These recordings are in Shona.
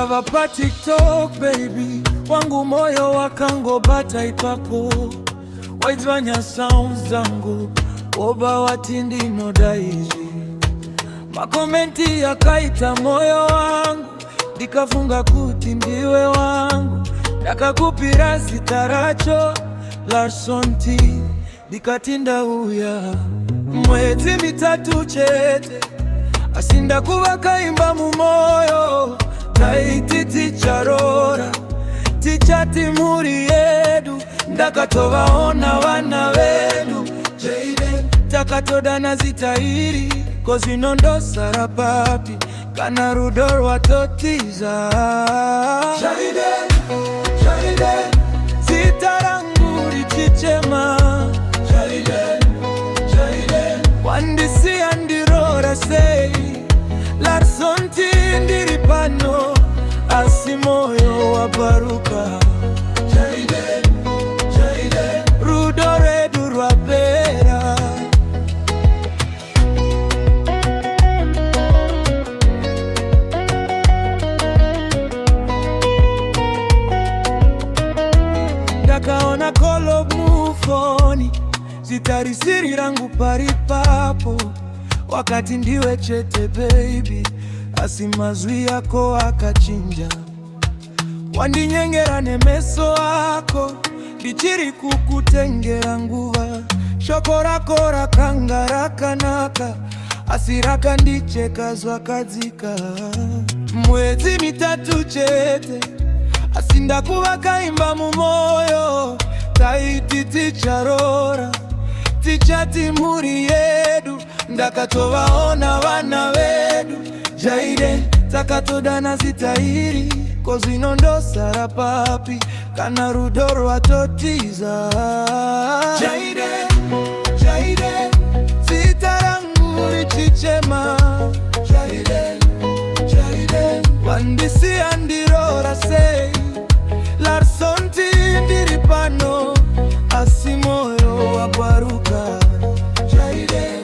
Ndava pa TikTok baby, wangu moyo wakangobata ipako waizvanya sounds zangu oba watindi nodaizi makomenti yakaita moyo wangu ndikafunga kuti ndiwe wangu ndakakupira zita racho Larson T ndikatinda uya mwezi mitatu chete asinda kuva kaimba mumoyo taiti ticharora tichati muri yedu ndakatovaona vana vedu Jaden takatodana zita iri kozinondosara papi kana rudo rwatotiza Jaden, Jaden zita rangu richichema Jaden, Jaden wandisi andirora sei Larson T ndiri pano asi moyo waparuka Jaden, Jaden rudo redu rwapera ndakaona kolo mufoni zitarisiri rangu paripapo wakati ndiwe chete baby asi mazwi yako akachinja wandinyengera nemeso ako ndichiri kukutengera nguva shoko rako rakanga rakanaka asi rakandichekazwa kadzika mwezi mitatu chete asi ndakuva kaimba mumoyo taiti ticharora tichati muri yedu ndakatovaona vana vedu Jaden takatodana zita iri kozinondosara papi kana rudo rwatotiza Jaden, Jaden zita rangu richichema Jaden, Jaden wandisi andirora sei Larson T ndiri pano asi moyo waparuka Jaden,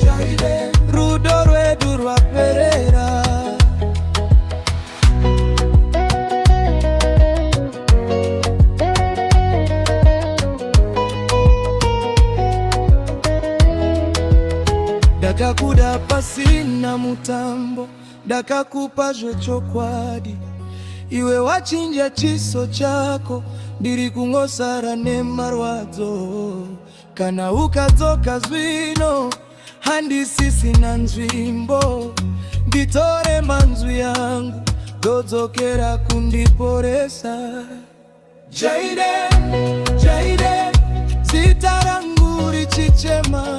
Jaden rudo rwedu rwaperera ndakakuda pasina mutambo ndakakupa zvechokwadi iwe wachinja chiso chako ndiri kungosara nemarwadzo kana ukadzoka zvino handisisina nzvimbo nditore manzwi yangu ndodzokera kundiporesa Jaden, Jaden zita rangu richichema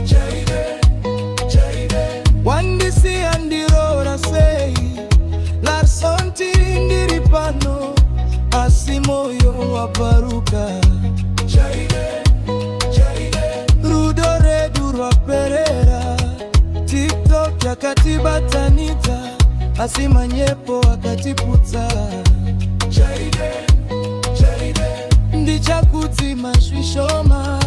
Jaden, Jaden wandisi andirora sei Larson T ndiri pano asi moyo waparuka Jaden, Jaden rudo redu rwaperera TikTok yakatibatanidza asi manyepo akatiputsa Jaden, Jaden ndichakudzima zvishoma